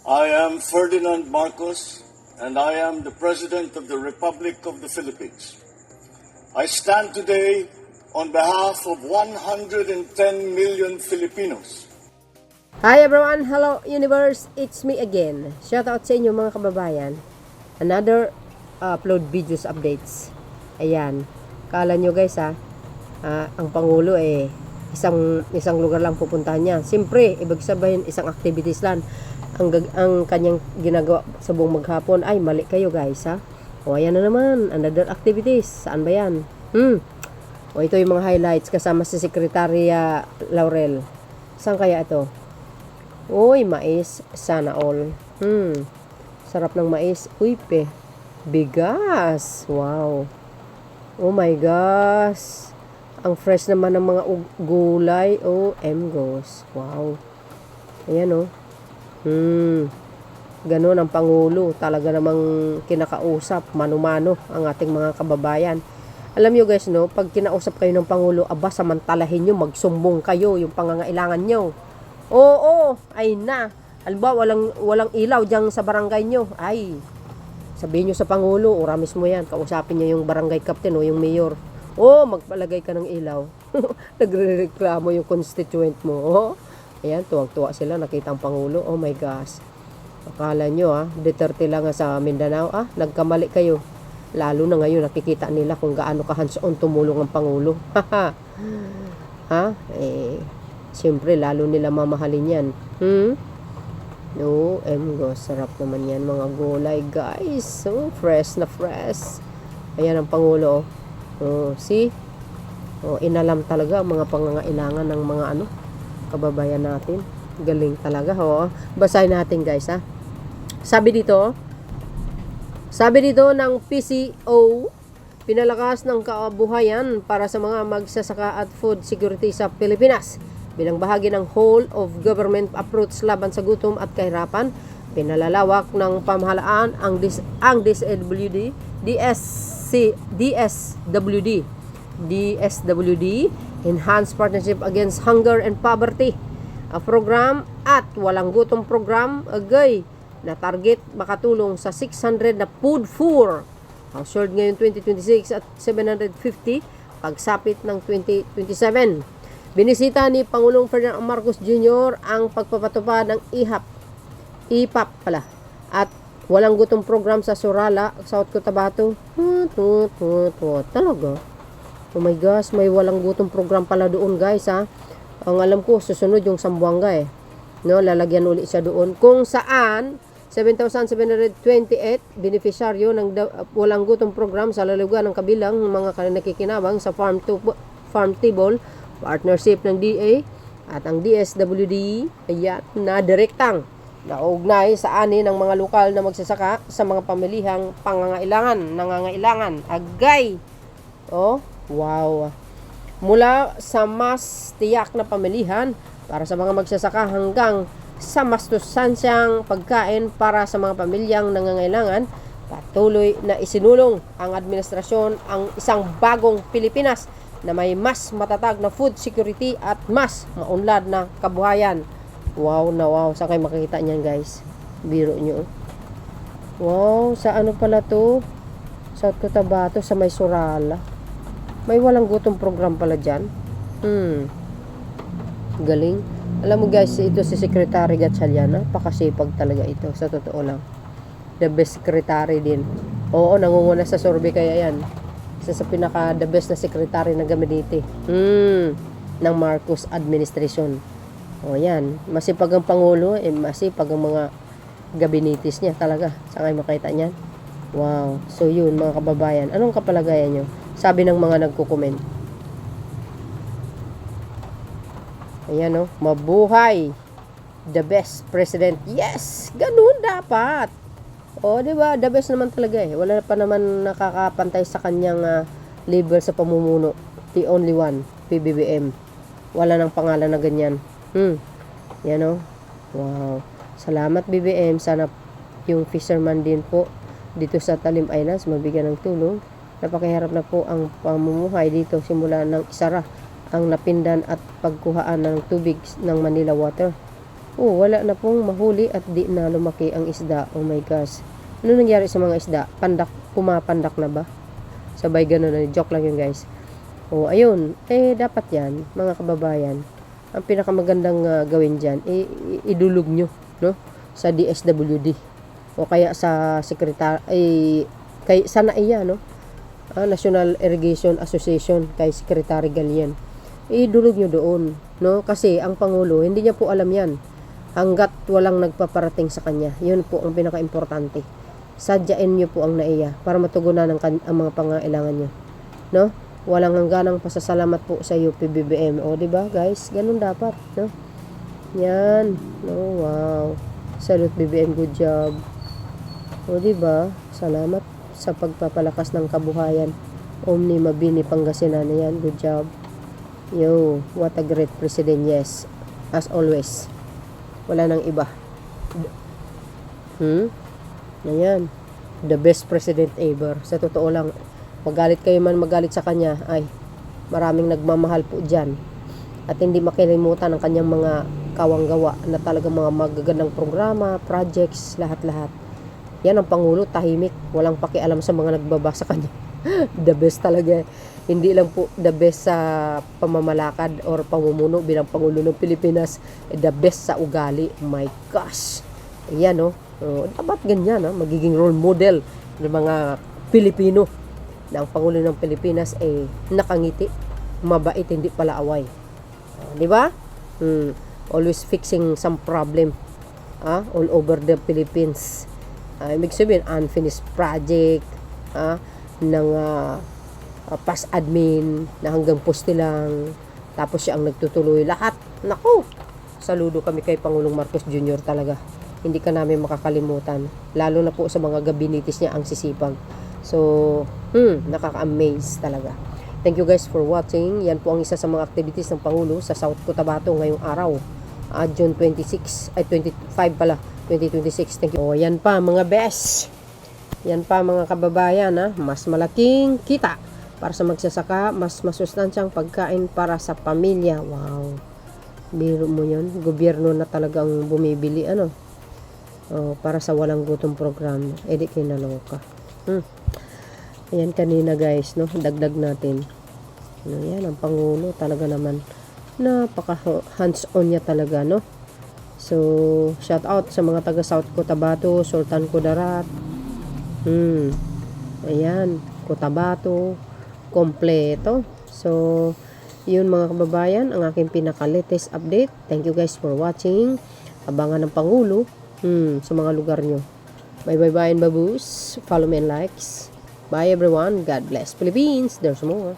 I am Ferdinand Marcos, and I am the President of the Republic of the Philippines. I stand today on behalf of 110 million Filipinos. Hi everyone! Hello universe! It's me again. Shout out sa inyo mga kababayan. Another upload videos updates. Ayan. Kala nyo guys ang Pangulo isang lugar lang pupuntahan niya. Siyempre, ibig sabihin isang activities lang. Ang kanyang ginagawa sa buong maghapon ay mali kayo guys O ayan na naman, another activities. Saan ba yan? O ito yung mga highlights kasama si Secretary Laurel. Saan kaya ito? Uy, mais. Sana all. Sarap ng mais. Uy, bigas. Wow. Oh my gosh. Ang fresh naman ng mga gulay. OMGs. Wow. Ayan Ganon ang Pangulo. Talaga namang kinakausap. Mano-mano ang ating mga kababayan. Alam nyo guys, pag kinausap kayo ng Pangulo, samantalahin nyo, magsumbong kayo yung pangangailangan nyo. Oo, ay na. Halimbawa, walang ilaw dyan sa barangay nyo. Ay, sabihin nyo sa Pangulo, ora mismo yan. Kausapin nyo yung barangay captain o yung mayor. Magpalagay ka ng ilaw. Nagre-reklamo yung constituent mo. Ayan, tuwang-tuwa sila. Nakita ang Pangulo. Oh my gosh. Akala nyo Duterte lang sa Mindanao. Nagkamali kayo. Lalo na ngayon nakikita nila kung gaano ka-hands-on tumulong ang Pangulo. Siyempre, lalo nila mamahalin yan. Sarap naman yan mga gulay guys. Fresh na fresh. Ayan ang Pangulo. See? Inalam talaga ang mga pangangailangan ng mga kababayan natin. Galing talaga. Basahin natin guys Sabi dito ng PCO, pinalakas ng kabuhayan para sa mga magsasaka at food security sa Pilipinas. Bilang bahagi ng whole of government approach laban sa gutom at kahirapan, pinalalawak ng pamahalaan ang DSWD, Enhanced Partnership Against Hunger and Poverty, a program at walang gutom program na target makatulong sa 600 na food for household ngayon 2026 at 750 pagsapit ng 2027. Binisita ni Pangulong Ferdinand Marcos Jr. ang pagpapatupad ng IPAP at walang gutom program sa Surala, South Cotabato. Talaga? Oh my gosh, may walang gutom program pala doon guys Ang alam ko, susunod yung Zamboanga lalagyan ulit siya doon. Kung saan, 7,728 beneficiaryo ng walang gutom program sa lalugan ng kabilang mga nakikinabang sa farm table partnership ng DA at ang DSWD na direktang naugnay sa ani ng mga lokal na magsasaka sa mga pamilihang nangangailangan. Wow. Mula sa mas tiyak na pamilihan para sa mga magsasaka hanggang sa mas sustansyang pagkain para sa mga pamilyang nangangailangan, patuloy na isinulong ang administrasyon ang isang bagong Pilipinas na may mas matatag na food security at mas maunlad na kabuhayan. Wow na wow. Saan kayo makikita niyan guys? Biro nyo. Wow, sa pala to? South Cotabato, sa may Surala. May walang gutom program pala dyan. Galing. Alam mo guys, ito si Secretary Gatchalian, pakasipag talaga ito, sa totoo lang. The best secretary din. Oo, nangunguna sa survey kaya yan. Isa sa pinaka the best na secretary na gabinete ng Marcos administration. Yan. Masipag ang Pangulo, masipag ang mga gabinetes niya talaga. Saan kayo makita niyan? Wow. So yun mga kababayan, anong kapalagayan nyo? Sabi ng mga nagko-comment. Ayan mabuhay the best president. Yes, ganun dapat. Diba? The best naman talaga Wala pa naman nakakapantay sa kanyang level sa pamumuno. The only one, PBBM. Wala nang pangalan na ganyan. Yan Wow. Salamat BBM. Sana yung fisherman din po dito sa Talim Islands mabigyan ng tulong. Napakahirap na po ang pamumuhay dito simula ng isara ang napindan at pagkuhaan ng tubig ng Manila Water. Oh, wala na pong mahuli at di na lumaki ang isda. Oh my gosh. Ano nangyari sa mga isda? Pumapandak na ba? Sabay ganun na. Joke lang yun guys. Oh, ayun. Dapat yan, mga kababayan. Ang pinakamagandang gawin dyan, idulog nyo, no? Sa DSWD. O kaya sa sa NAIA, no? National Irrigation Association, kay Secretary Galian. Idulog nyo doon, no? Kasi ang Pangulo, hindi niya po alam yan. Hanggat walang nagpaparating sa kanya. Yun po ang pinaka-importante. Sadyain nyo po ang NAIA para matugunan ang mga pangailangan nyo, no? Walang hangganang pasasalamat po sa UP-BBM. O, diba guys? Ganun dapat, no? Yan. No, wow. Salute BBM, good job. O, diba? Salamat sa pagpapalakas ng kabuhayan. Omni Mabini Pangasinan. Yan, good job. Yo, what a great president. Yes. As always. Wala nang iba. Ayan. The best president ever. Sa totoo lang, magalit kayo man magalit sa kanya, ay maraming nagmamahal po dyan. At hindi makilimutan ang kanyang mga kawanggawa na talagang mga magagandang programa, projects, lahat-lahat. Yan ang Pangulo, tahimik. Walang pakialam sa mga nagbaba sa kanya. The best talaga. Hindi lang po the best sa pamamalakad or pamumuno bilang Pangulo ng Pilipinas. The best sa ugali. My gosh. Ayan, no? Dapat ganyan, no? Magiging role model ng mga Pilipino. Na ang Pangulo ng Pilipinas nakangiti, mabait, hindi pala away. Di ba? Always fixing some problem all over the Philippines. Ibig sabihin, unfinished project ng past admin na hanggang poste lang. Tapos siya ang nagtutuloy lahat. Naku! Saludo kami kay Pangulong Marcos Jr. talaga. Hindi ka namin makakalimutan. Lalo na po sa mga gabinitis niya ang sisipag. So, nakaka-amaze talaga. Thank you guys for watching. Yan po ang isa sa mga activities ng Pangulo sa South Cotabato ngayong araw. June 25 pala, 2026. Thank you. O, yan pa mga best. Yan pa mga kababayan, mas malaking kita para sa magsasaka, mas masustansyang pagkain para sa pamilya. Wow. Biro mo yun. Gobyerno na talagang bumibili, para sa walang gutom program. Di kinaloka. Ayan kanina guys, no? Dagdag natin. Yan, ang Pangulo talaga naman. Napaka hands-on niya talaga, no? So, shout out sa mga taga South Cotabato, Sultan Kudarat. Ayan, Cotabato, kompleto. So, yun mga kababayan, ang aking pinaka-latest update. Thank you guys for watching. Abangan ng Pangulo sa mga lugar nyo. Bye and baboos. Follow me and likes. Bye everyone. God bless Philippines. There's more.